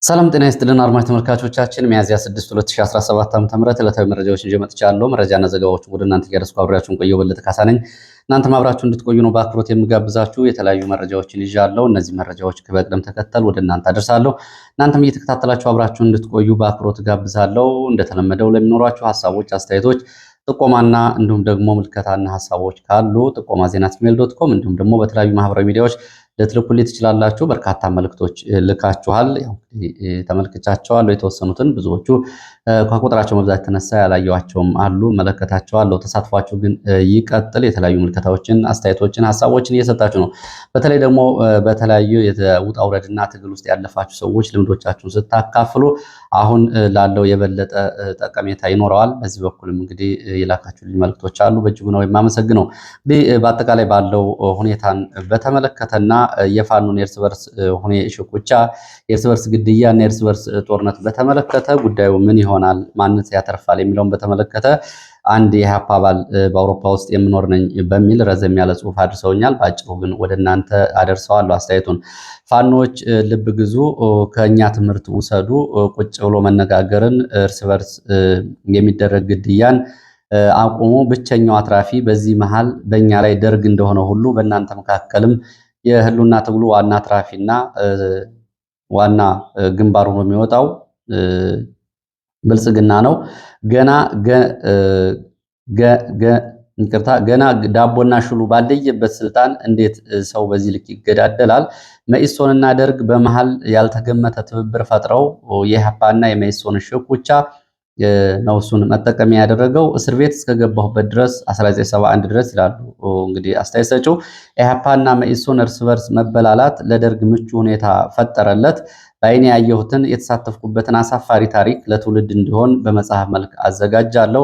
ሰላም ጤና ይስጥልን አድማጭ ተመልካቾቻችን ሚያዝያ 6 2017 ዓ.ም ዕለታዊ መረጃዎችን ይዤ መጥቻለሁ። መረጃና ዘገባዎችን ወደ እናንተ እያደረስኩ አብሬያችሁን ቆየው በለጠ ካሳ ነኝ። እናንተም አብራችሁ እንድትቆዩ ነው በአክብሮት የምጋብዛችሁ። የተለያዩ መረጃዎችን ይዣለሁ። እነዚህ መረጃዎች በቅደም ተከተል ወደ እናንተ አደርሳለሁ። እናንተም እየተከታተላችሁ አብራችሁን እንድትቆዩ በአክብሮት ጋብዛለሁ። እንደተለመደው ለሚኖራችሁ ሀሳቦች፣ አስተያየቶች፣ ጥቆማና እንዲሁም ደግሞ ምልከታና ሀሳቦች ካሉ ጥቆማ@gmail.com እንዲሁም ደግሞ በተለያዩ ማህበራዊ ሚዲያዎች ልትልኩልኝ ትችላላችሁ። በርካታ መልእክቶች ልካችኋል። ያው ተመልክቻቸዋለሁ የተወሰኑትን፣ ብዙዎቹ ከቁጥራቸው መብዛት የተነሳ ያላየኋቸውም አሉ። መለከታቸዋለሁ። ተሳትፏችሁ ግን ይቀጥል። የተለያዩ ምልከታዎችን፣ አስተያየቶችን፣ ሀሳቦችን እየሰጣችሁ ነው። በተለይ ደግሞ በተለያዩ የውጣ ውረድና ትግል ውስጥ ያለፋችሁ ሰዎች ልምዶቻችሁን ስታካፍሉ አሁን ላለው የበለጠ ጠቀሜታ ይኖረዋል። በዚህ በኩልም እንግዲህ የላካችሁልኝ መልእክቶች አሉ። በእጅጉ ነው የማመሰግነው። እንግዲህ በአጠቃላይ ባለው ሁኔታን በተመለከተና የፋኖን የእርስ በርስ ሽኩቻ፣ የእርስ በርስ ግድያና የእርስ በርስ ጦርነት በተመለከተ ጉዳዩ ምን ይሆናል፣ ማንስ ያተርፋል የሚለውን በተመለከተ አንድ የኢህአፓ አባል በአውሮፓ ውስጥ የምኖር ነኝ በሚል ረዘም ያለ ጽሑፍ አድርሰውኛል። በአጭሩ ግን ወደ እናንተ አደርሰዋለሁ አስተያየቱን። ፋኖች ልብ ግዙ፣ ከእኛ ትምህርት ውሰዱ፣ ቁጭ ብሎ መነጋገርን፣ እርስ በርስ የሚደረግ ግድያን አቁሙ። ብቸኛው አትራፊ በዚህ መሃል በእኛ ላይ ደርግ እንደሆነ ሁሉ በእናንተ መካከልም የህሉና ትግሉ ዋና አትራፊና ዋና ግንባሩ ነው የሚወጣው ብልጽግና ነው። ገና ዳቦና ሽሉ ባለየበት ስልጣን እንዴት ሰው በዚህ ልክ ይገዳደላል? መኢሶንና ደርግ በመሃል ያልተገመተ ትብብር ፈጥረው የኢህአፓና የመኢሶን ሽኩቻ ነው እሱን መጠቀሚያ ያደረገው። እስር ቤት እስከገባሁበት ድረስ 1971 ድረስ ይላሉ እንግዲህ አስተያየት ሰጪው። ኢህአፓና መኢሶን እርስ በርስ መበላላት ለደርግ ምቹ ሁኔታ ፈጠረለት። በአይኔ ያየሁትን የተሳተፍኩበትን አሳፋሪ ታሪክ ለትውልድ እንዲሆን በመጽሐፍ መልክ አዘጋጃለሁ።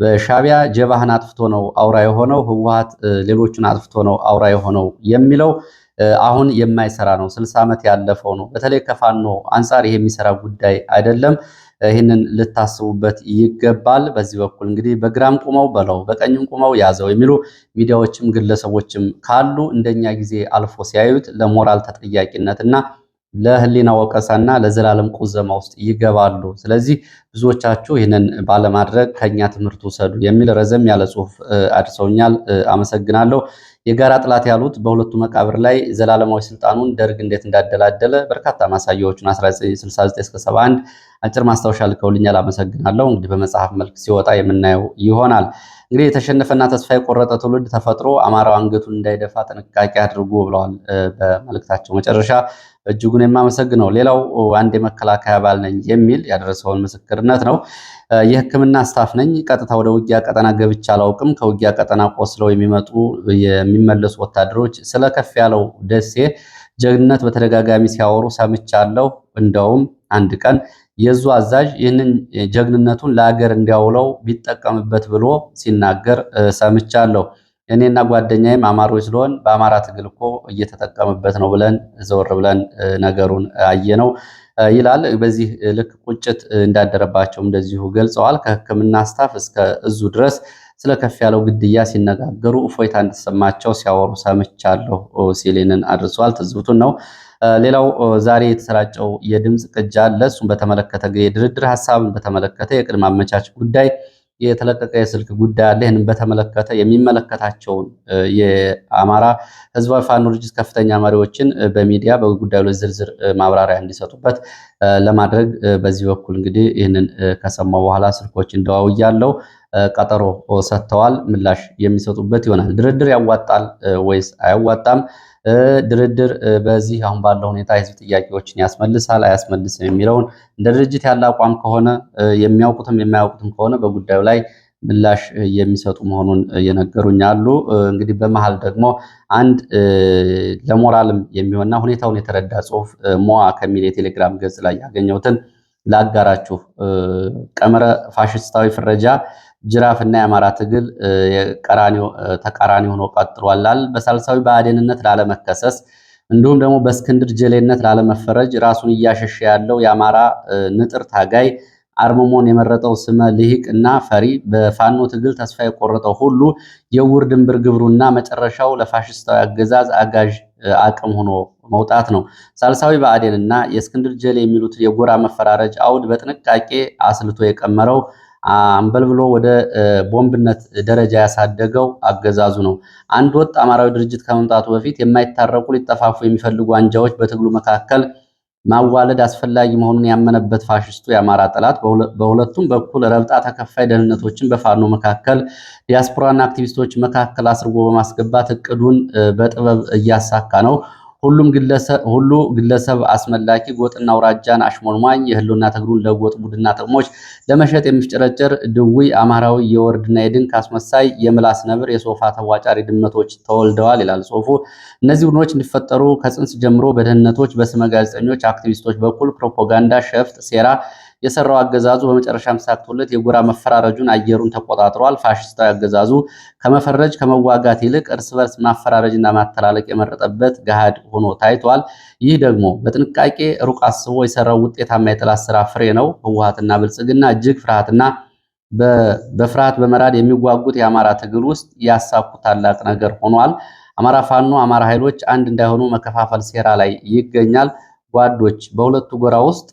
በሻቢያ ጀባህን አጥፍቶ ነው አውራ የሆነው፣ ህወሓት ሌሎቹን አጥፍቶ ነው አውራ የሆነው የሚለው አሁን የማይሰራ ነው። 60 ዓመት ያለፈው ነው። በተለይ ከፋኖ አንጻር ይሄ የሚሰራ ጉዳይ አይደለም። ይህንን ልታስቡበት ይገባል። በዚህ በኩል እንግዲህ በግራም ቁመው በለው በቀኝም ቁመው ያዘው የሚሉ ሚዲያዎችም ግለሰቦችም ካሉ እንደኛ ጊዜ አልፎ ሲያዩት ለሞራል ተጠያቂነትና ለህሊና ወቀሳና ለዘላለም ቁዘማ ውስጥ ይገባሉ። ስለዚህ ብዙዎቻችሁ ይህንን ባለማድረግ ከኛ ትምህርት ውሰዱ የሚል ረዘም ያለ ጽሑፍ አድርሰውኛል። አመሰግናለሁ። የጋራ ጥላት ያሉት በሁለቱ መቃብር ላይ ዘላለማዊ ስልጣኑን ደርግ እንዴት እንዳደላደለ በርካታ ማሳያዎችን 1969 እስከ 71 አጭር ማስታወሻ ልከውልኛል። አመሰግናለሁ። እንግዲህ በመጽሐፍ መልክ ሲወጣ የምናየው ይሆናል። እንግዲህ የተሸነፈና ተስፋ የቆረጠ ትውልድ ተፈጥሮ አማራው አንገቱን እንዳይደፋ ጥንቃቄ አድርጉ ብለዋል በመልእክታቸው መጨረሻ። እጅጉን የማመሰግነው። ሌላው አንድ የመከላከያ አባል ነኝ የሚል ያደረሰውን ምስክርነት ነው። የሕክምና ስታፍ ነኝ። ቀጥታ ወደ ውጊያ ቀጠና ገብቼ አላውቅም። ከውጊያ ቀጠና ቆስለው የሚመለሱ ወታደሮች ስለ ከፍ ያለው ደሴ ጀግንነት በተደጋጋሚ ሲያወሩ ሰምቻለሁ። እንደውም አንድ ቀን የዙ አዛዥ ይህንን ጀግንነቱን ለሀገር እንዲያውለው ቢጠቀምበት ብሎ ሲናገር ሰምቻለሁ። እኔና ጓደኛዬም አማሮች ስለሆን በአማራ ትግል እኮ እየተጠቀምበት ነው ብለን ዘወር ብለን ነገሩን አየነው ይላል። በዚህ ልክ ቁጭት እንዳደረባቸው እንደዚሁ ገልጸዋል። ከሕክምና ስታፍ እስከ እዙ ድረስ ስለ ከፍ ያለው ግድያ ሲነጋገሩ እፎይታ እንደተሰማቸው ሲያወሩ ሰምቻለሁ ሲልን አድርሰዋል። ትዝብቱን ነው። ሌላው ዛሬ የተሰራጨው የድምፅ ቅጃ አለ። እሱን በተመለከተ የድርድር ሀሳብን በተመለከተ የቅድመ አመቻች ጉዳይ የተለቀቀ የስልክ ጉዳይ አለ። ይህንን በተመለከተ የሚመለከታቸውን የአማራ ህዝባዊ ፋኖ ድርጅት ከፍተኛ መሪዎችን በሚዲያ በጉዳዩ ላይ ዝርዝር ማብራሪያ እንዲሰጡበት ለማድረግ በዚህ በኩል እንግዲህ ይህንን ከሰማው በኋላ ስልኮች እንደዋውያለው ቀጠሮ ሰጥተዋል። ምላሽ የሚሰጡበት ይሆናል። ድርድር ያዋጣል ወይስ አያዋጣም? ድርድር በዚህ አሁን ባለው ሁኔታ የህዝብ ጥያቄዎችን ያስመልሳል አያስመልስም የሚለውን እንደ ድርጅት ያለ አቋም ከሆነ የሚያውቁትም የማያውቁትም ከሆነ በጉዳዩ ላይ ምላሽ የሚሰጡ መሆኑን የነገሩኝ አሉ። እንግዲህ በመሃል ደግሞ አንድ ለሞራልም የሚሆንና ሁኔታውን የተረዳ ጽሁፍ ሞአ ከሚል የቴሌግራም ገጽ ላይ ያገኘሁትን ላጋራችሁ። ቀመረ ፋሽስታዊ ፍረጃ ጅራፍና የአማራ ትግል ተቃራኒ ሆኖ ቀጥሏል። በሳልሳዊ ብአዴንነት ላለመከሰስ እንዲሁም ደግሞ በእስክንድር ጀሌነት ላለመፈረጅ ራሱን እያሸሸ ያለው የአማራ ንጥር ታጋይ አርምሞን የመረጠው ስመ ልሂቅ እና ፈሪ በፋኖ ትግል ተስፋ የቆረጠው ሁሉ የውር ድንብር ግብሩና መጨረሻው ለፋሽስታዊ አገዛዝ አጋዥ አቅም ሆኖ መውጣት ነው። ሳልሳዊ ብአዴንና የእስክንድር ጀሌ የሚሉት የጎራ መፈራረጅ አውድ በጥንቃቄ አስልቶ የቀመረው አንበልብሎ ወደ ቦምብነት ደረጃ ያሳደገው አገዛዙ ነው። አንድ ወጥ አማራዊ ድርጅት ከመምጣቱ በፊት የማይታረቁ ሊጠፋፉ የሚፈልጉ አንጃዎች በትግሉ መካከል ማዋለድ አስፈላጊ መሆኑን ያመነበት ፋሽስቱ የአማራ ጠላት በሁለቱም በኩል ረብጣ ተከፋይ ደህንነቶችን በፋኖ መካከል፣ ዲያስፖራና አክቲቪስቶች መካከል አስርጎ በማስገባት እቅዱን በጥበብ እያሳካ ነው። ሁሉ ግለሰብ አስመላኪ ጎጥና አውራጃን አሽሞንሟኝ የህልውና ትግሉን ለጎጥ ቡድንና ጥቅሞች ለመሸጥ የሚፍጨረጨር ድውይ አማራዊ የወርድና የድንክ አስመሳይ የምላስ ነብር የሶፋ ተዋጫሪ ድመቶች ተወልደዋል ይላል ጽሁፉ። እነዚህ ቡድኖች እንዲፈጠሩ ከጽንስ ጀምሮ በደህንነቶች፣ በስመ ጋዜጠኞች፣ አክቲቪስቶች በኩል ፕሮፓጋንዳ፣ ሸፍጥ፣ ሴራ የሰራው አገዛዙ በመጨረሻም ሳክቶለት የጎራ መፈራረጁን አየሩን ተቆጣጥሯል። ፋሽስታዊ አገዛዙ ከመፈረጅ ከመዋጋት ይልቅ እርስ በርስ ማፈራረጅና ማተላለቅ የመረጠበት ገሃድ ሆኖ ታይቷል። ይህ ደግሞ በጥንቃቄ ሩቅ አስቦ የሰራው ውጤታማ የጠላት ስራ ፍሬ ነው። ህወሓትና ብልጽግና እጅግ ፍርሃትና በፍርሃት በመራድ የሚዋጉት የአማራ ትግል ውስጥ ያሳኩት ታላቅ ነገር ሆኗል። አማራ ፋኖ አማራ ኃይሎች አንድ እንዳይሆኑ መከፋፈል ሴራ ላይ ይገኛል። ጓዶች በሁለቱ ጎራ ውስጥ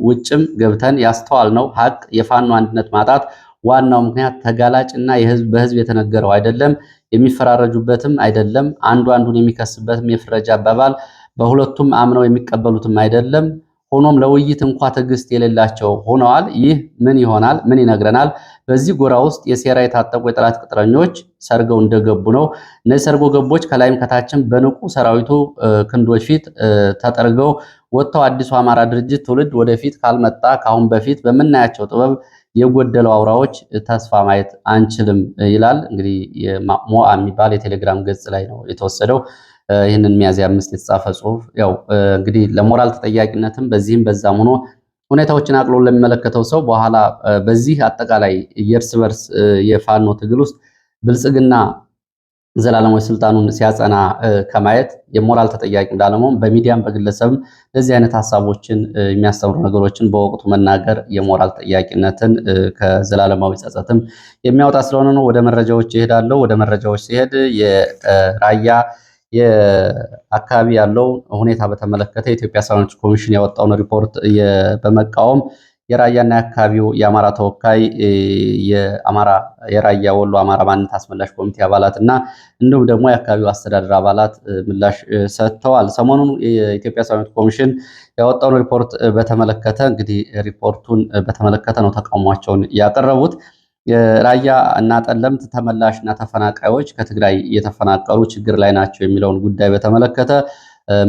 ውጭም ገብተን ያስተዋልነው ሀቅ የፋኖ አንድነት ማጣት ዋናው ምክንያት ተጋላጭና በህዝብ የተነገረው አይደለም፣ የሚፈራረጁበትም አይደለም፣ አንዱ አንዱን የሚከስበትም የፍረጃ አባባል በሁለቱም አምነው የሚቀበሉትም አይደለም። ሆኖም ለውይይት እንኳ ትዕግስት የሌላቸው ሆነዋል። ይህ ምን ይሆናል? ምን ይነግረናል? በዚህ ጎራ ውስጥ የሴራ የታጠቁ የጠላት ቅጥረኞች ሰርገው እንደገቡ ነው። እነዚህ ሰርጎ ገቦች ከላይም ከታችም በንቁ ሰራዊቱ ክንዶች ፊት ተጠርገው ወጥተው አዲሱ አማራ ድርጅት ትውልድ ወደፊት ካልመጣ ካሁን በፊት በምናያቸው ጥበብ የጎደለው አውራዎች ተስፋ ማየት አንችልም ይላል። እንግዲህ ሞአ የሚባል የቴሌግራም ገጽ ላይ ነው የተወሰደው። ይህንን ሚያዝያ 5 የተጻፈ ጽሁፍ ያው እንግዲህ ለሞራል ተጠያቂነትም በዚህም በዛም ሆኖ ሁኔታዎችን አቅሎ ለሚመለከተው ሰው በኋላ በዚህ አጠቃላይ የእርስ በርስ የፋኖ ትግል ውስጥ ብልጽግና ዘላለማዊ ስልጣኑን ሲያጸና ከማየት የሞራል ተጠያቂ እንዳለመሆን በሚዲያም በግለሰብም እንደዚህ አይነት ሀሳቦችን የሚያስተምሩ ነገሮችን በወቅቱ መናገር የሞራል ተጠያቂነትን ከዘላለማዊ ጸጸትም የሚያወጣ ስለሆነ ነው። ወደ መረጃዎች ይሄዳለሁ። ወደ መረጃዎች ሲሄድ የራያ የአካባቢ ያለው ሁኔታ በተመለከተ የኢትዮጵያ ሰብዓዊ ኮሚሽን ያወጣውን ሪፖርት በመቃወም የራያና የአካባቢው የአማራ ተወካይ የራያ ወሎ አማራ ማንነት አስመላሽ ኮሚቴ አባላት እና እንዲሁም ደግሞ የአካባቢው አስተዳደር አባላት ምላሽ ሰጥተዋል። ሰሞኑን የኢትዮጵያ ሰብዓዊ ኮሚሽን ያወጣውን ሪፖርት በተመለከተ እንግዲህ ሪፖርቱን በተመለከተ ነው ተቃውሟቸውን ያቀረቡት። ራያ እና ጠለምት ተመላሽና ተፈናቃዮች ከትግራይ እየተፈናቀሉ ችግር ላይ ናቸው የሚለውን ጉዳይ በተመለከተ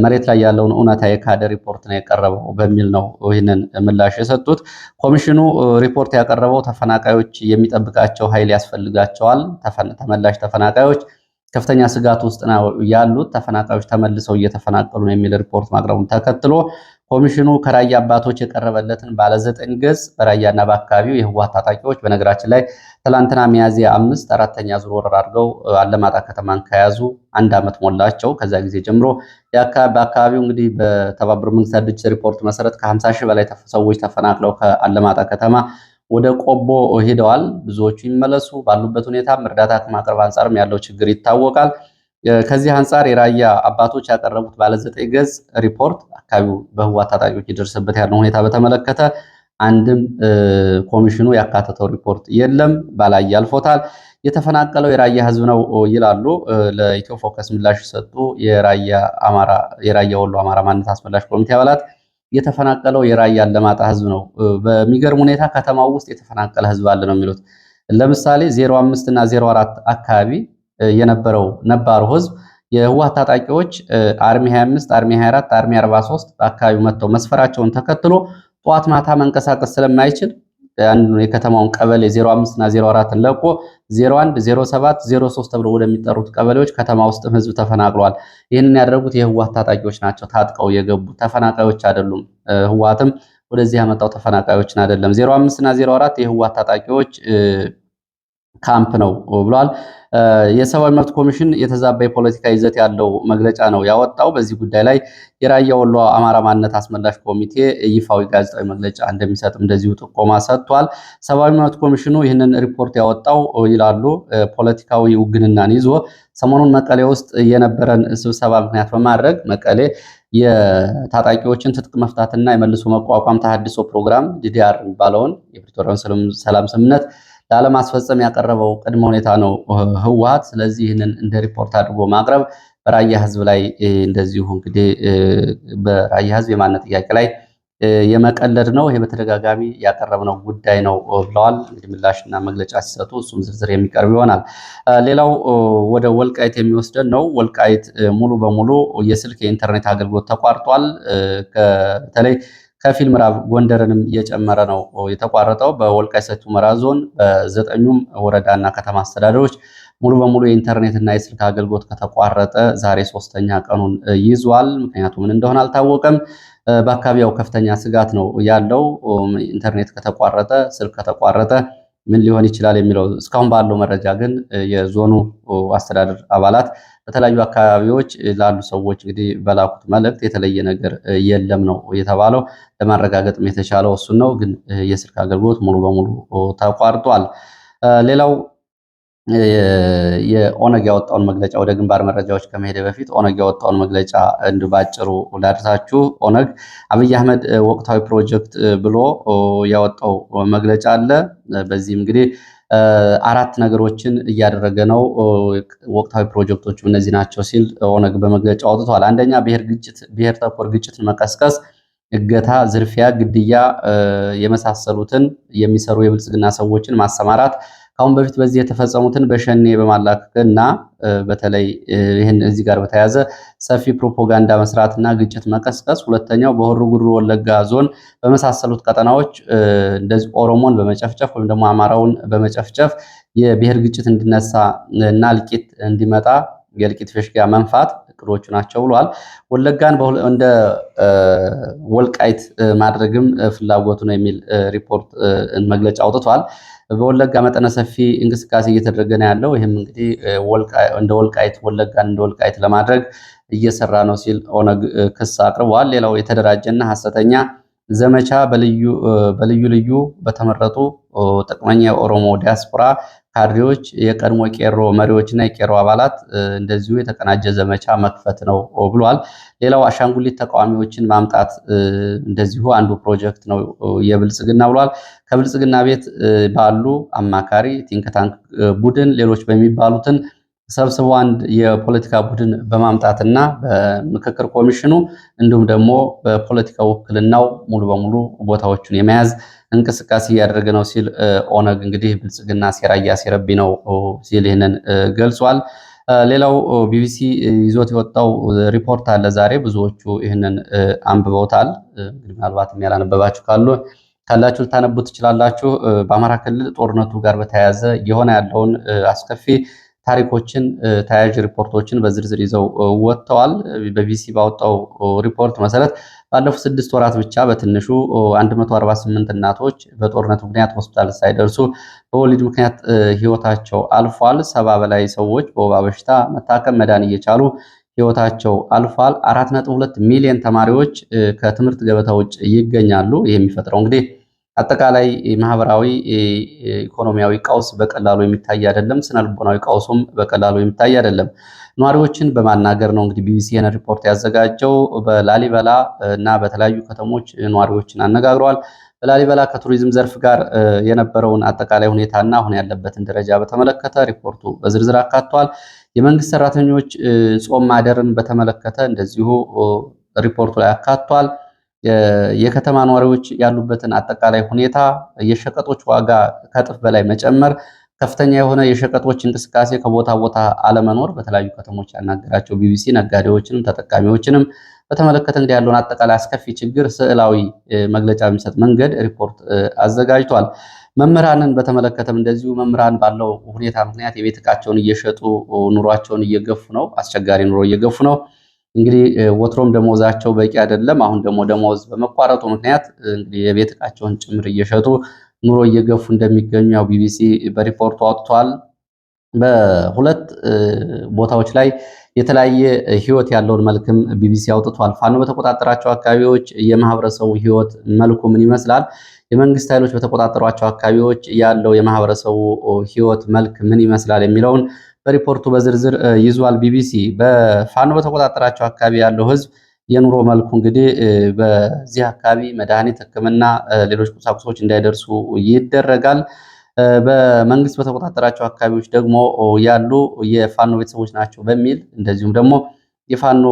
መሬት ላይ ያለውን እውነታ የካደ ሪፖርት ነው የቀረበው በሚል ነው ይህንን ምላሽ የሰጡት። ኮሚሽኑ ሪፖርት ያቀረበው ተፈናቃዮች የሚጠብቃቸው ኃይል ያስፈልጋቸዋል፣ ተመላሽ ተፈናቃዮች ከፍተኛ ስጋት ውስጥ ነው ያሉት፣ ተፈናቃዮች ተመልሰው እየተፈናቀሉ ነው የሚል ሪፖርት ማቅረቡን ተከትሎ ኮሚሽኑ ከራያ አባቶች የቀረበለትን ባለ 9 ገጽ በራያና በአካባቢው የህወሓት ታጣቂዎች በነገራችን ላይ ትላንትና ሚያዝያ 5 አራተኛ ዙር ወረራ አድርገው አለማጣ ከተማን ከያዙ 1 ዓመት ሞላቸው። ከዛ ጊዜ ጀምሮ በአካባቢው እንግዲህ በተባበሩት መንግስታት ድርጅት ሪፖርት መሰረት ከ50 ሺህ በላይ ሰዎች ተፈናቅለው ከአለማጣ ከተማ ወደ ቆቦ ሄደዋል። ብዙዎቹ ይመለሱ ባሉበት ሁኔታም እርዳታ ከማቅረብ አንጻርም ያለው ችግር ይታወቃል። ከዚህ አንጻር የራያ አባቶች ያቀረቡት ባለ 9 ገጽ ሪፖርት አካባቢው በህወሓት ታጣቂዎች የደረሰበት ያለው ሁኔታ በተመለከተ አንድም ኮሚሽኑ ያካተተው ሪፖርት የለም፣ ባላይ ያልፎታል። የተፈናቀለው የራያ ህዝብ ነው ይላሉ። ለኢትዮ ፎከስ ምላሽ ሰጡ የራያ ወሎ አማራ ማንነት አስመላሽ ኮሚቴ አባላት የተፈናቀለው የራያ አለማጣ ህዝብ ነው። በሚገርም ሁኔታ ከተማው ውስጥ የተፈናቀለ ህዝብ አለ ነው የሚሉት። ለምሳሌ 05 እና 04 አካባቢ የነበረው ነባሩ ህዝብ የህወሓት ታጣቂዎች አርሚ 25፣ አርሚ 24፣ አርሚ 43 በአካባቢው መጥተው መስፈራቸውን ተከትሎ ጠዋት ማታ መንቀሳቀስ ስለማይችል የከተማውን ቀበሌ 05 እና 04ን ለቆ 01፣ 07፣ 03 ተብሎ ወደሚጠሩት ቀበሌዎች ከተማ ውስጥም ህዝብ ተፈናቅሏል። ይህንን ያደረጉት የህወሓት ታጣቂዎች ናቸው። ታጥቀው የገቡ ተፈናቃዮች አይደሉም። ህወሓትም ወደዚህ ያመጣው ተፈናቃዮችን አይደለም። 05 እና 04 የህወሓት ታጣቂዎች ካምፕ ነው ብሏል። የሰብአዊ መብት ኮሚሽን የተዛባ የፖለቲካ ይዘት ያለው መግለጫ ነው ያወጣው። በዚህ ጉዳይ ላይ የራያ ወሎ አማራ ማንነት አስመላሽ ኮሚቴ ይፋዊ ጋዜጣዊ መግለጫ እንደሚሰጥ እንደዚሁ ጥቆማ ሰጥቷል። ሰብአዊ መብት ኮሚሽኑ ይህንን ሪፖርት ያወጣው ይላሉ ፖለቲካዊ ውግንናን ይዞ ሰሞኑን መቀሌ ውስጥ የነበረን ስብሰባ ምክንያት በማድረግ መቀሌ የታጣቂዎችን ትጥቅ መፍታትና የመልሶ መቋቋም ተሃድሶ ፕሮግራም ዲዲአር የሚባለውን የፕሪቶሪያውን ሰላም ስምምነት ላለማስፈጸም ያቀረበው ቅድመ ሁኔታ ነው ህወሓት። ስለዚህ ይህንን እንደ ሪፖርት አድርጎ ማቅረብ በራያ ህዝብ ላይ እንደዚሁ እንግዲህ በራያ ህዝብ የማንነት ጥያቄ ላይ የመቀለድ ነው። ይሄ በተደጋጋሚ ያቀረብነው ጉዳይ ነው ብለዋል። እንግዲህ ምላሽና መግለጫ ሲሰጡ እሱም ዝርዝር የሚቀርብ ይሆናል። ሌላው ወደ ወልቃይት የሚወስደን ነው። ወልቃይት ሙሉ በሙሉ የስልክ የኢንተርኔት አገልግሎት ተቋርጧል። በተለይ ከፊል ምዕራብ ጎንደርንም እየጨመረ ነው የተቋረጠው። በወልቃይት ሰቲት ሁመራ ዞን በዘጠኙም ወረዳና ከተማ አስተዳደሮች ሙሉ በሙሉ የኢንተርኔትና የስልክ አገልግሎት ከተቋረጠ ዛሬ ሶስተኛ ቀኑን ይዟል። ምክንያቱ ምን እንደሆነ አልታወቀም። በአካባቢው ከፍተኛ ስጋት ነው ያለው። ኢንተርኔት ከተቋረጠ፣ ስልክ ከተቋረጠ ምን ሊሆን ይችላል የሚለው እስካሁን ባለው መረጃ ግን የዞኑ አስተዳደር አባላት በተለያዩ አካባቢዎች ላሉ ሰዎች እንግዲህ በላኩት መልእክት የተለየ ነገር የለም ነው የተባለው። ለማረጋገጥም የተቻለው እሱን ነው። ግን የስልክ አገልግሎት ሙሉ በሙሉ ተቋርጧል። ሌላው የኦነግ ያወጣውን መግለጫ ወደ ግንባር መረጃዎች ከመሄደ በፊት ኦነግ ያወጣውን መግለጫ እንዲሁ ባጭሩ ላድርሳችሁ። ኦነግ አብይ አህመድ ወቅታዊ ፕሮጀክት ብሎ ያወጣው መግለጫ አለ። በዚህም እንግዲህ አራት ነገሮችን እያደረገ ነው። ወቅታዊ ፕሮጀክቶቹ እነዚህ ናቸው ሲል ኦነግ በመግለጫ አውጥቷል። አንደኛ ብሔር ተኮር ግጭትን መቀስቀስ፣ እገታ፣ ዝርፊያ፣ ግድያ የመሳሰሉትን የሚሰሩ የብልጽግና ሰዎችን ማሰማራት፣ ከአሁን በፊት በዚህ የተፈጸሙትን በሸኔ በማላከክና በተለይ ይህን እዚህ ጋር በተያያዘ ሰፊ ፕሮፓጋንዳ መስራትና ግጭት መቀስቀስ። ሁለተኛው በሆሮ ጉዱሩ ወለጋ ዞን በመሳሰሉት ቀጠናዎች እንደዚህ ኦሮሞን በመጨፍጨፍ ወይም ደግሞ አማራውን በመጨፍጨፍ የብሔር ግጭት እንዲነሳ እና እልቂት እንዲመጣ የእልቂት ፍሽጋ መንፋት እቅዶቹ ናቸው ብሏል። ወለጋን እንደ ወልቃይት ማድረግም ፍላጎቱ ነው የሚል ሪፖርት መግለጫ አውጥቷል። በወለጋ መጠነ ሰፊ እንቅስቃሴ እየተደረገ ነው ያለው። ይህም እንግዲህ እንደ ወልቃይት ወለጋን እንደ ወልቃይት ለማድረግ እየሰራ ነው ሲል ኦነግ ክስ አቅርቧል። ሌላው የተደራጀና ሐሰተኛ ዘመቻ በልዩ ልዩ በተመረጡ ጥቅመኛ የኦሮሞ ዲያስፖራ ካድሬዎች፣ የቀድሞ ቄሮ መሪዎችና የቄሮ አባላት እንደዚሁ የተቀናጀ ዘመቻ መክፈት ነው ብሏል። ሌላው አሻንጉሊት ተቃዋሚዎችን ማምጣት እንደዚሁ አንዱ ፕሮጀክት ነው የብልጽግና ብሏል። ከብልጽግና ቤት ባሉ አማካሪ ቲንክ ታንክ ቡድን ሌሎች በሚባሉትን ሰብስቦ አንድ የፖለቲካ ቡድን በማምጣትና በምክክር ኮሚሽኑ እንዲሁም ደግሞ በፖለቲካ ውክልናው ሙሉ በሙሉ ቦታዎቹን የመያዝ እንቅስቃሴ እያደረገ ነው ሲል ኦነግ እንግዲህ ብልጽግና ሴራ እያሴረብኝ ነው ሲል ይህንን ገልጿል። ሌላው ቢቢሲ ይዞት የወጣው ሪፖርት አለ ዛሬ። ብዙዎቹ ይህንን አንብበውታል። ምናልባትም ያላነበባችሁ ካላችሁ ልታነቡት ትችላላችሁ። በአማራ ክልል ጦርነቱ ጋር በተያያዘ የሆነ ያለውን አስከፊ ታሪኮችን ተያያዥ ሪፖርቶችን በዝርዝር ይዘው ወጥተዋል። በቢቢሲ ባወጣው ሪፖርት መሰረት ባለፉት 6 ወራት ብቻ በትንሹ 148 እናቶች በጦርነት ምክንያት ሆስፒታል ሳይደርሱ በወሊድ ምክንያት ህይወታቸው አልፏል። 70 በላይ ሰዎች በወባ በሽታ መታከም መዳን እየቻሉ ህይወታቸው አልፏል። 4.2 ሚሊዮን ተማሪዎች ከትምህርት ገበታ ውጭ ይገኛሉ። ይህ የሚፈጥረው እንግዲህ አጠቃላይ ማህበራዊ ኢኮኖሚያዊ ቀውስ በቀላሉ የሚታይ አይደለም። ስነልቦናዊ ቀውሱም በቀላሉ የሚታይ አይደለም። ነዋሪዎችን በማናገር ነው እንግዲህ ቢቢሲ ይህን ሪፖርት ያዘጋጀው። በላሊበላ እና በተለያዩ ከተሞች ነዋሪዎችን አነጋግረዋል። በላሊበላ ከቱሪዝም ዘርፍ ጋር የነበረውን አጠቃላይ ሁኔታና አሁን ያለበትን ደረጃ በተመለከተ ሪፖርቱ በዝርዝር አካቷል። የመንግስት ሰራተኞች ጾም ማደርን በተመለከተ እንደዚሁ ሪፖርቱ ላይ አካቷል። የከተማ ነዋሪዎች ያሉበትን አጠቃላይ ሁኔታ፣ የሸቀጦች ዋጋ ከእጥፍ በላይ መጨመር፣ ከፍተኛ የሆነ የሸቀጦች እንቅስቃሴ ከቦታ ቦታ አለመኖር በተለያዩ ከተሞች ያናገራቸው ቢቢሲ ነጋዴዎችንም ተጠቃሚዎችንም በተመለከተ እንግዲህ ያለውን አጠቃላይ አስከፊ ችግር ስዕላዊ መግለጫ በሚሰጥ መንገድ ሪፖርት አዘጋጅቷል። መምህራንን በተመለከተም እንደዚሁ መምህራን ባለው ሁኔታ ምክንያት የቤት ዕቃቸውን እየሸጡ ኑሯቸውን እየገፉ ነው። አስቸጋሪ ኑሮ እየገፉ ነው። እንግዲህ ወትሮም ደሞዛቸው በቂ አይደለም። አሁን ደግሞ ደሞዝ በመቋረጡ ምክንያት እንግዲህ የቤት ዕቃቸውን ጭምር እየሸጡ ኑሮ እየገፉ እንደሚገኙ ያው ቢቢሲ በሪፖርቱ አውጥቷል። በሁለት ቦታዎች ላይ የተለያየ ህይወት ያለውን መልክም ቢቢሲ አውጥቷል። ፋኖ በተቆጣጠራቸው አካባቢዎች የማህበረሰቡ ህይወት መልኩ ምን ይመስላል? የመንግስት ኃይሎች በተቆጣጠሯቸው አካባቢዎች ያለው የማህበረሰቡ ህይወት መልክ ምን ይመስላል የሚለውን በሪፖርቱ በዝርዝር ይዟል። ቢቢሲ በፋኖ በተቆጣጠራቸው አካባቢ ያለው ህዝብ የኑሮ መልኩ እንግዲህ በዚህ አካባቢ መድኃኒት፣ ሕክምና፣ ሌሎች ቁሳቁሶች እንዳይደርሱ ይደረጋል። በመንግስት በተቆጣጠራቸው አካባቢዎች ደግሞ ያሉ የፋኖ ቤተሰቦች ናቸው በሚል እንደዚሁም ደግሞ የፋኖ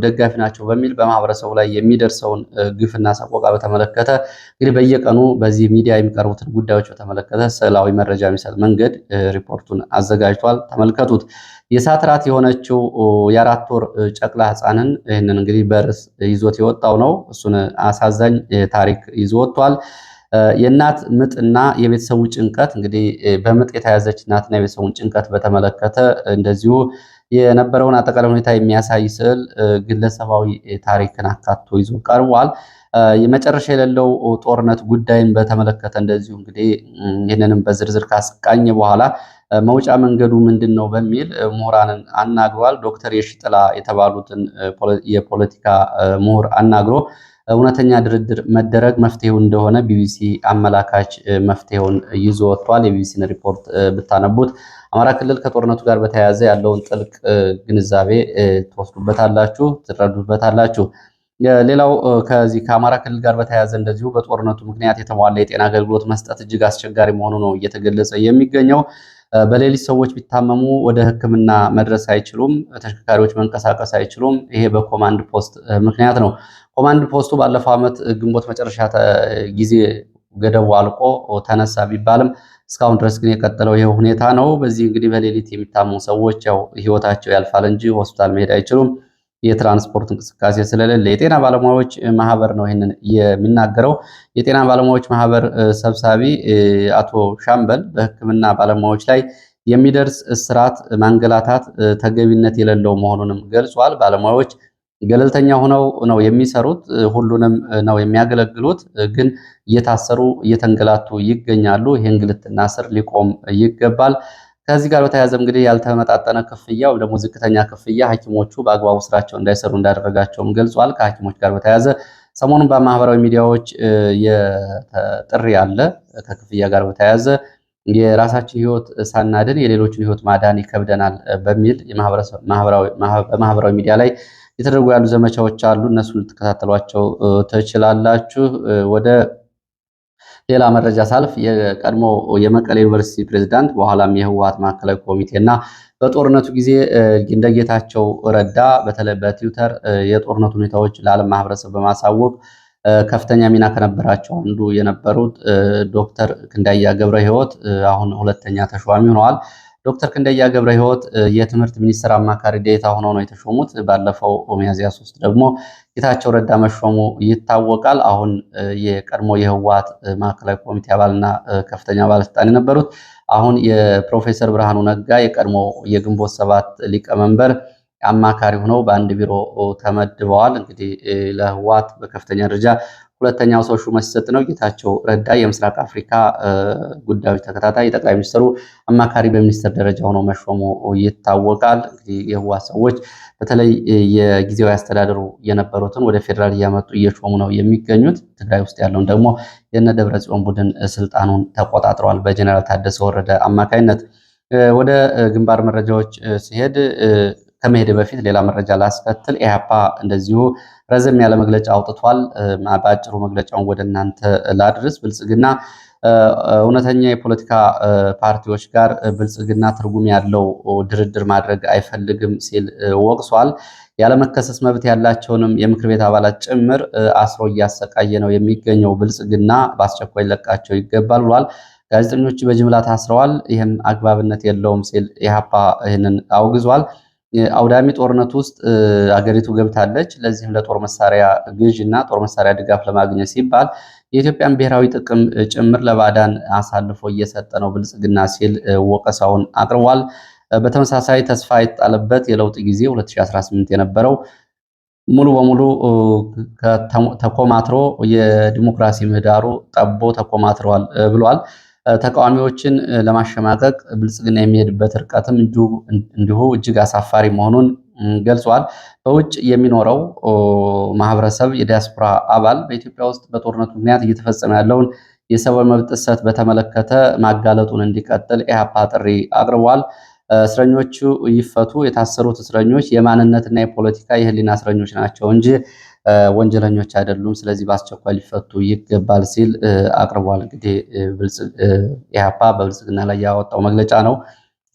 ደጋፊ ናቸው በሚል በማህበረሰቡ ላይ የሚደርሰውን ግፍና ሰቆቃ በተመለከተ እንግዲህ በየቀኑ በዚህ ሚዲያ የሚቀርቡትን ጉዳዮች በተመለከተ ስዕላዊ መረጃ የሚሰጥ መንገድ ሪፖርቱን አዘጋጅቷል። ተመልከቱት። የእሳት ራት የሆነችው የአራት ወር ጨቅላ ህፃንን ይህንን እንግዲህ በርዕስ ይዞት የወጣው ነው። እሱን አሳዛኝ ታሪክ ይዞ ወጥቷል። የእናት ምጥና የቤተሰቡ ጭንቀት እንግዲህ በምጥ የተያዘች እናትና የቤተሰቡን ጭንቀት በተመለከተ እንደዚሁ የነበረውን አጠቃላይ ሁኔታ የሚያሳይ ስዕል ግለሰባዊ ታሪክን አካቶ ይዞ ቀርቧል። የመጨረሻ የሌለው ጦርነት ጉዳይን በተመለከተ እንደዚሁ እንግዲህ ይህንንም በዝርዝር ካስቃኘ በኋላ መውጫ መንገዱ ምንድን ነው በሚል ምሁራንን አናግሯል። ዶክተር የሺጥላ የተባሉትን የፖለቲካ ምሁር አናግሮ እውነተኛ ድርድር መደረግ መፍትሄው እንደሆነ ቢቢሲ አመላካች መፍትሄውን ይዞ ወጥቷል። የቢቢሲን ሪፖርት ብታነቡት አማራ ክልል ከጦርነቱ ጋር በተያያዘ ያለውን ጥልቅ ግንዛቤ ትወስዱበታላችሁ፣ ትረዱበታላችሁ። ሌላው ከዚህ ከአማራ ክልል ጋር በተያያዘ እንደዚሁ በጦርነቱ ምክንያት የተሟላ የጤና አገልግሎት መስጠት እጅግ አስቸጋሪ መሆኑ ነው እየተገለጸ የሚገኘው። በሌሊት ሰዎች ቢታመሙ ወደ ሕክምና መድረስ አይችሉም። ተሽከርካሪዎች መንቀሳቀስ አይችሉም። ይሄ በኮማንድ ፖስት ምክንያት ነው። ኮማንድ ፖስቱ ባለፈው ዓመት ግንቦት መጨረሻ ጊዜ ገደቡ አልቆ ተነሳ ቢባልም እስካሁን ድረስ ግን የቀጠለው ይሄ ሁኔታ ነው። በዚህ እንግዲህ በሌሊት የሚታመሙ ሰዎች ያው ህይወታቸው ያልፋል እንጂ ሆስፒታል መሄድ አይችሉም። የትራንስፖርት እንቅስቃሴ ስለሌለ የጤና ባለሙያዎች ማህበር ነው ይህንን የሚናገረው። የጤና ባለሙያዎች ማህበር ሰብሳቢ አቶ ሻምበል በህክምና ባለሙያዎች ላይ የሚደርስ እስራት፣ ማንገላታት ተገቢነት የሌለው መሆኑንም ገልጿል። ባለሙያዎች ገለልተኛ ሆነው ነው የሚሰሩት፣ ሁሉንም ነው የሚያገለግሉት። ግን እየታሰሩ እየተንገላቱ ይገኛሉ። ይህ እንግልትና እስር ሊቆም ይገባል። ከዚህ ጋር በተያያዘ እንግዲህ ያልተመጣጠነ ክፍያ ወይም ደግሞ ዝቅተኛ ክፍያ ሐኪሞቹ በአግባቡ ስራቸው እንዳይሰሩ እንዳደረጋቸውም ገልጿል። ከሐኪሞች ጋር በተያያዘ ሰሞኑን በማህበራዊ ሚዲያዎች ጥሪ አለ። ከክፍያ ጋር በተያያዘ የራሳችን ህይወት ሳናድን የሌሎችን ህይወት ማዳን ይከብደናል በሚል በማህበራዊ ሚዲያ ላይ የተደረጉ ያሉ ዘመቻዎች አሉ። እነሱን ልትከታተሏቸው ትችላላችሁ። ወደ ሌላ መረጃ ሳልፍ የቀድሞ የመቀሌ ዩኒቨርሲቲ ፕሬዝዳንት በኋላም የህወሓት ማዕከላዊ ኮሚቴ እና በጦርነቱ ጊዜ እንደ ጌታቸው ረዳ በተለይ በትዊተር የጦርነቱ ሁኔታዎች ለዓለም ማህበረሰብ በማሳወቅ ከፍተኛ ሚና ከነበራቸው አንዱ የነበሩት ዶክተር ክንዳያ ገብረ ህይወት አሁን ሁለተኛ ተሿሚ ሆነዋል። ዶክተር ክንደያ ገብረ ህይወት የትምህርት ሚኒስትር አማካሪ ዴኤታ ሆነው ነው የተሾሙት። ባለፈው ሚያዝያ 3 ደግሞ ጌታቸው ረዳ መሾሙ ይታወቃል። አሁን የቀድሞ የህወሓት ማዕከላዊ ኮሚቴ አባልና ከፍተኛ ባለስልጣን የነበሩት አሁን የፕሮፌሰር ብርሃኑ ነጋ የቀድሞ የግንቦት ሰባት ሊቀመንበር አማካሪ ሆነው በአንድ ቢሮ ተመድበዋል። እንግዲህ ለህወሓት በከፍተኛ ደረጃ ሁለተኛው ሰው ሹመት ሲሰጥ ነው። ጌታቸው ረዳ የምስራቅ አፍሪካ ጉዳዮች ተከታታይ የጠቅላይ ሚኒስትሩ አማካሪ በሚኒስትር ደረጃ ሆነው መሾሙ ይታወቃል። እንግዲህ የህወሓት ሰዎች በተለይ የጊዜያዊ አስተዳደሩ የነበሩትን ወደ ፌዴራል እያመጡ እየሾሙ ነው የሚገኙት። ትግራይ ውስጥ ያለውን ደግሞ የነ ደብረ ጽዮን ቡድን ስልጣኑን ተቆጣጥረዋል በጀነራል ታደሰ ወረደ አማካይነት። ወደ ግንባር መረጃዎች ሲሄድ ከመሄድ በፊት ሌላ መረጃ ላስከትል። ኢህአፓ እንደዚሁ ረዘም ያለ መግለጫ አውጥቷል። በአጭሩ መግለጫውን ወደ እናንተ ላድርስ። ብልጽግና እውነተኛ የፖለቲካ ፓርቲዎች ጋር ብልጽግና ትርጉም ያለው ድርድር ማድረግ አይፈልግም ሲል ወቅሷል። ያለመከሰስ መብት ያላቸውንም የምክር ቤት አባላት ጭምር አስሮ እያሰቃየ ነው የሚገኘው ብልጽግና በአስቸኳይ ለቃቸው ይገባል ብሏል። ጋዜጠኞች በጅምላ ታስረዋል፣ ይህም አግባብነት የለውም ሲል ኢህአፓ ይህንን አውግዟል። አውዳሚ ጦርነት ውስጥ አገሪቱ ገብታለች። ለዚህም ለጦር መሳሪያ ግዥ እና ጦር መሳሪያ ድጋፍ ለማግኘት ሲባል የኢትዮጵያን ብሔራዊ ጥቅም ጭምር ለባዕዳን አሳልፎ እየሰጠ ነው ብልጽግና ሲል ወቀሳውን አቅርቧል። በተመሳሳይ ተስፋ የተጣለበት የለውጥ ጊዜ 2018 የነበረው ሙሉ በሙሉ ተኮማትሮ የዲሞክራሲ ምህዳሩ ጠቦ ተኮማትሯል ብሏል። ተቃዋሚዎችን ለማሸማቀቅ ብልጽግና የሚሄድበት ርቀትም እንዲሁ እጅግ አሳፋሪ መሆኑን ገልጿል። በውጭ የሚኖረው ማህበረሰብ የዲያስፖራ አባል በኢትዮጵያ ውስጥ በጦርነቱ ምክንያት እየተፈጸመ ያለውን የሰብአዊ መብት ጥሰት በተመለከተ ማጋለጡን እንዲቀጥል ኢህአፓ ጥሪ አቅርቧል። እስረኞቹ ይፈቱ፣ የታሰሩት እስረኞች የማንነትና የፖለቲካ የህሊና እስረኞች ናቸው እንጂ ወንጀለኞች አይደሉም፣ ስለዚህ በአስቸኳይ ሊፈቱ ይገባል ሲል አቅርቧል። እንግዲህ ኢህአፓ በብልጽግና ላይ ያወጣው መግለጫ ነው፣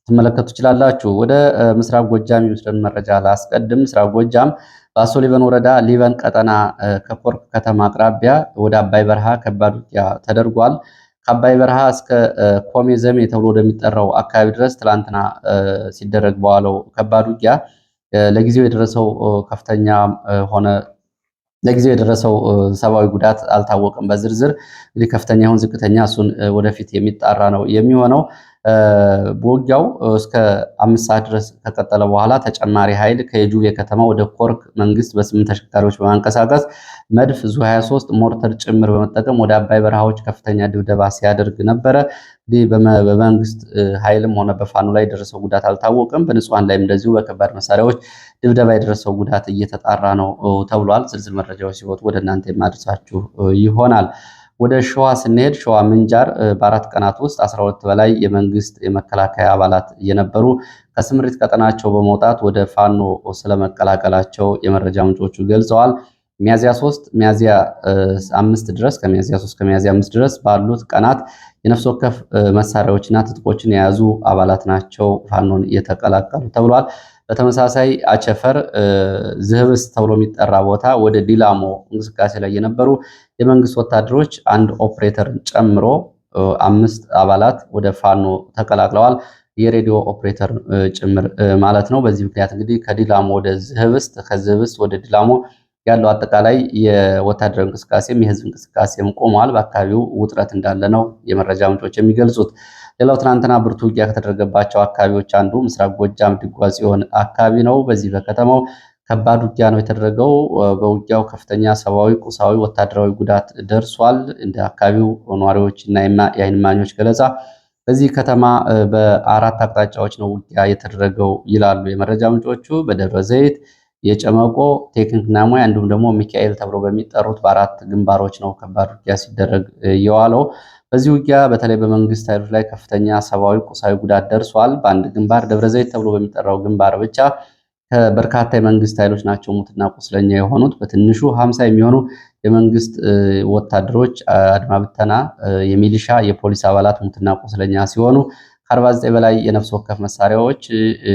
ትመለከቱ ትችላላችሁ። ወደ ምስራቅ ጎጃም የሚወስደን መረጃ ላስቀድም። ምስራቅ ጎጃም በአሶ ሊበን ወረዳ ሊበን ቀጠና ከኮርክ ከተማ አቅራቢያ ወደ አባይ በረሃ ከባድ ውጊያ ተደርጓል። ከአባይ በረሃ እስከ ኮሜ ዘሜ ተብሎ ወደሚጠራው አካባቢ ድረስ ትላንትና ሲደረግ በዋለው ከባድ ውጊያ ለጊዜው የደረሰው ከፍተኛ ሆነ ለጊዜው የደረሰው ሰብአዊ ጉዳት አልታወቀም። በዝርዝር እንግዲህ ከፍተኛ ይሁን ዝቅተኛ እሱን ወደፊት የሚጣራ ነው የሚሆነው። በውጊያው እስከ 5 ሰዓት ድረስ ከቀጠለ በኋላ ተጨማሪ ኃይል ከየጁቤ ከተማ ወደ ኮርክ መንግስት በ8 ተሽከርካሪዎች በማንቀሳቀስ መድፍ፣ ዙ 23 ሞርተር ጭምር በመጠቀም ወደ አባይ በረሃዎች ከፍተኛ ድብደባ ሲያደርግ ነበረ። እንግዲህ በመንግስት ኃይልም ሆነ በፋኖ ላይ የደረሰው ጉዳት አልታወቀም። በንጹሃን ላይም እንደዚሁ በከባድ መሳሪያዎች ድብደባ የደረሰው ጉዳት እየተጣራ ነው ተብሏል። ዝርዝር መረጃዎች ሲወጡ ወደ እናንተ የማድረሳችሁ ይሆናል። ወደ ሸዋ ስንሄድ ሸዋ ምንጃር በ4 ቀናት ውስጥ 12 በላይ የመንግስት የመከላከያ አባላት እየነበሩ ከስምሪት ቀጠናቸው በመውጣት ወደ ፋኖ ስለመቀላቀላቸው የመረጃ ምንጮቹ ገልጸዋል። ሚያዚያ 3 ሚያዚያ 5 ድረስ ከሚያዚያ 3 ከሚያዚያ 5 ድረስ ባሉት ቀናት የነፍስ ወከፍ መሳሪያዎችና ትጥቆችን የያዙ አባላት ናቸው ፋኖን እየተቀላቀሉ ተብሏል። በተመሳሳይ አቸፈር ዝህብስ ተብሎ የሚጠራ ቦታ ወደ ዲላሞ እንቅስቃሴ ላይ የነበሩ የመንግስት ወታደሮች አንድ ኦፕሬተርን ጨምሮ 5 አባላት ወደ ፋኖ ተቀላቅለዋል። የሬዲዮ ኦፕሬተር ጭምር ማለት ነው። በዚህ ምክንያት እንግዲህ ከዲላሞ ወደ ዝህብስት ከዝህብስት ወደ ዲላሞ ያለው አጠቃላይ የወታደራዊ እንቅስቃሴም የህዝብ እንቅስቃሴም ቆሟል። በአካባቢው ውጥረት እንዳለ ነው የመረጃ ምንጮች የሚገልጹት። ሌላው ትናንትና ብርቱ ውጊያ ከተደረገባቸው አካባቢዎች አንዱ ምስራቅ ጎጃም ድጓ ጽዮን አካባቢ ነው። በዚህ በከተማው ከባድ ውጊያ ነው የተደረገው። በውጊያው ከፍተኛ ሰብአዊ፣ ቁሳዊ፣ ወታደራዊ ጉዳት ደርሷል። እንደ አካባቢው ነዋሪዎች እና የዓይን እማኞች ገለጻ በዚህ ከተማ በ4 አቅጣጫዎች ነው ውጊያ የተደረገው ይላሉ የመረጃ ምንጮቹ። በደብረ ዘይት፣ የጨመቆ ቴክኒክና ሙያ እንዲሁም ደግሞ ሚካኤል ተብሎ በሚጠሩት በ4 ግንባሮች ነው ከባድ ውጊያ ሲደረግ የዋለው። በዚህ ውጊያ በተለይ በመንግስት ኃይሎች ላይ ከፍተኛ ሰብአዊ፣ ቁሳዊ ጉዳት ደርሷል። በአንድ ግንባር ደብረ ዘይት ተብሎ በሚጠራው ግንባር ብቻ በርካታ የመንግስት ኃይሎች ናቸው ሙትና ቁስለኛ የሆኑት። በትንሹ 50 የሚሆኑ የመንግስት ወታደሮች፣ አድማ ብተና፣ የሚሊሻ፣ የፖሊስ አባላት ሙትና ቁስለኛ ሲሆኑ ከ49 በላይ የነፍስ ወከፍ መሳሪያዎች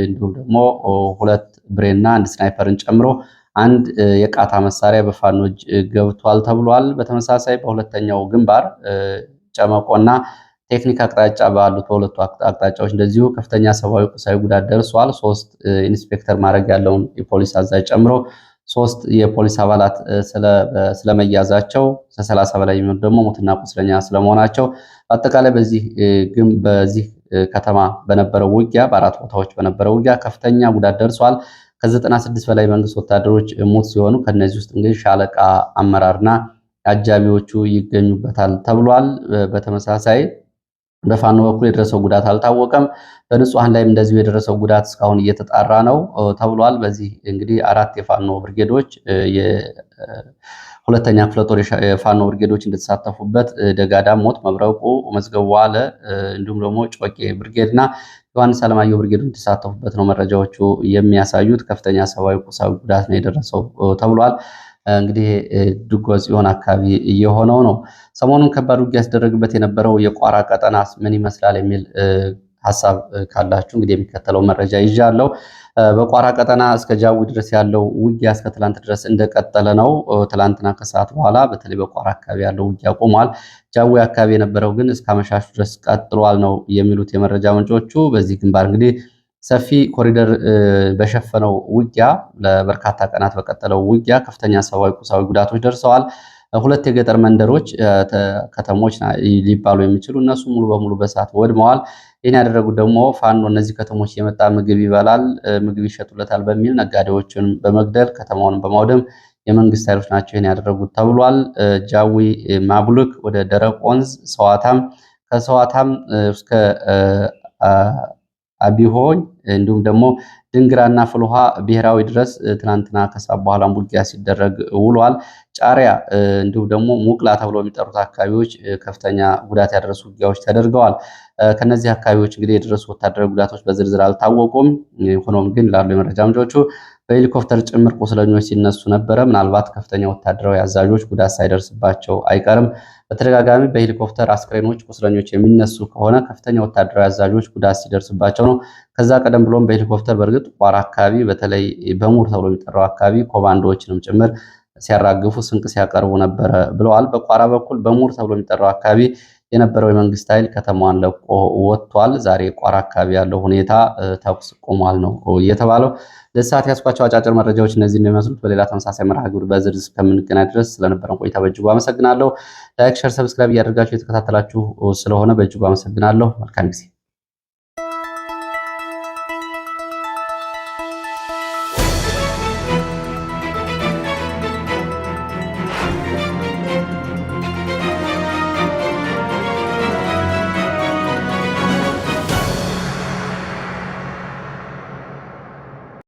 እንዲሁም ደግሞ 2 ብሬንና 1 ስናይፐርን ጨምሮ አንድ የቃታ መሳሪያ በፋኖ እጅ ገብቷል ተብሏል። በተመሳሳይ በሁለተኛው ግንባር ጨመቆና ቴክኒክ አቅጣጫ ባሉት በሁለቱ አቅጣጫዎች እንደዚሁ ከፍተኛ ሰብአዊ፣ ቁሳዊ ጉዳት ደርሷል። 3 ኢንስፔክተር ማዕረግ ያለውን የፖሊስ አዛዥ ጨምሮ 3 የፖሊስ አባላት ስለመያዛቸው ከ30 በላይ የሚሆኑ ደግሞ ሙትና ቁስለኛ ስለመሆናቸው በአጠቃላይ በዚህ ከተማ በነበረው ውጊያ በ4 ቦታዎች በነበረው ውጊያ ከፍተኛ ጉዳት ደርሷል። ከ96 በላይ መንግስት ወታደሮች ሞት ሲሆኑ ከነዚህ ውስጥ እንግዲህ ሻለቃ አመራርና አጃቢዎቹ ይገኙበታል ተብሏል። በተመሳሳይ በፋኖ በኩል የደረሰው ጉዳት አልታወቀም። በንጹሃን ላይም እንደዚሁ የደረሰው ጉዳት እስካሁን እየተጣራ ነው ተብሏል። በዚህ እንግዲህ 4 የፋኖ ብርጌዶች ሁለተኛ ክፍለ ጦር የፋኖ ብርጌዶች እንደተሳተፉበት ደጋዳሞት፣ መብረቁ፣ መዝገቡ ዋለ እንዲሁም ደግሞ ጮቄ ብርጌድና ዮሐንስ አለማየሁ ብርጌዶች እንደተሳተፉበት ነው መረጃዎቹ የሚያሳዩት። ከፍተኛ ሰብአዊ፣ ቁሳዊ ጉዳት ነው የደረሰው ተብሏል። እንግዲህ ድጓ ጽዮን አካባቢ እየሆነው ነው። ሰሞኑን ከባድ ውጊያ ያስደረግበት የነበረው የቋራ ቀጠና ምን ይመስላል የሚል ሐሳብ ካላችሁ እንግዲህ የሚከተለው መረጃ ይዣለሁ። በቋራ ቀጠና እስከ ጃዊ ድረስ ያለው ውጊያ እስከ ትላንት ድረስ እንደቀጠለ ነው። ትላንትና ከሰዓት በኋላ በተለይ በቋራ አካባቢ ያለው ውጊያ ቆሟል። ጃዊ አካባቢ የነበረው ግን እስከ አመሻሹ ድረስ ቀጥሏል ነው የሚሉት የመረጃ ምንጮቹ። በዚህ ግንባር እንግዲህ ሰፊ ኮሪደር በሸፈነው ውጊያ ለበርካታ ቀናት በቀጠለው ውጊያ ከፍተኛ ሰብአዊ፣ ቁሳዊ ጉዳቶች ደርሰዋል። 2 የገጠር መንደሮች ከተሞች ሊባሉ የሚችሉ እነሱ ሙሉ በሙሉ በእሳት ወድመዋል። ይህን ያደረጉት ደግሞ ፋኖ እነዚህ ከተሞች የመጣ ምግብ ይበላል፣ ምግብ ይሸጡለታል በሚል ነጋዴዎችን በመግደል ከተማውን በማውደም የመንግስት ኃይሎች ናቸው ይህን ያደረጉት ተብሏል። ጃዊ ማቡልክ ወደ ደረቅ ወንዝ ሰዋታም፣ ከሰዋታም እስከ አቢሆኝ እንዲሁም ደግሞ ድንግራና ፍልውሃ ብሔራዊ ድረስ ትናንትና ከሰዓት በኋላ ውጊያ ሲደረግ ውሏል። ጫሪያ እንዲሁም ደግሞ ሙቅላ ተብሎ የሚጠሩት አካባቢዎች ከፍተኛ ጉዳት ያደረሱ ውጊያዎች ተደርገዋል። ከነዚህ አካባቢዎች እንግዲህ የደረሱ ወታደራዊ ጉዳቶች በዝርዝር አልታወቁም። ሆኖም ግን ላሉ የመረጃ ምንጮቹ በሄሊኮፕተር ጭምር ቁስለኞች ሲነሱ ነበረ። ምናልባት ከፍተኛ ወታደራዊ አዛዦች ጉዳት ሳይደርስባቸው አይቀርም። በተደጋጋሚ በሄሊኮፕተር አስክሬኖች፣ ቁስለኞች የሚነሱ ከሆነ ከፍተኛ ወታደራዊ አዛዦች ጉዳት ሲደርስባቸው ነው። ከዛ ቀደም ብሎም በሄሊኮፕተር በእርግጥ ቋራ አካባቢ በተለይ በሙር ተብሎ የሚጠራው አካባቢ ኮማንዶዎችንም ጭምር ሲያራግፉ ስንቅ ሲያቀርቡ ነበረ ብለዋል። በቋራ በኩል በሙር ተብሎ የሚጠራው አካባቢ የነበረው የመንግስት ኃይል ከተማዋን ለቆ ወጥቷል። ዛሬ ቋራ አካባቢ ያለው ሁኔታ ተኩስ ቆሟል ነው እየተባለው። ለሰዓት ያስኳቸው አጫጭር መረጃዎች እነዚህ እንደሚመስሉት፣ በሌላ ተመሳሳይ መርሃ ግብር በዝርዝር እስከምንገናኝ ድረስ ስለነበረን ቆይታ በእጅጉ አመሰግናለሁ። ላይክ፣ ሸር፣ ሰብስክራይብ እያደረጋችሁ የተከታተላችሁ ስለሆነ በእጅጉ አመሰግናለሁ። መልካም ጊዜ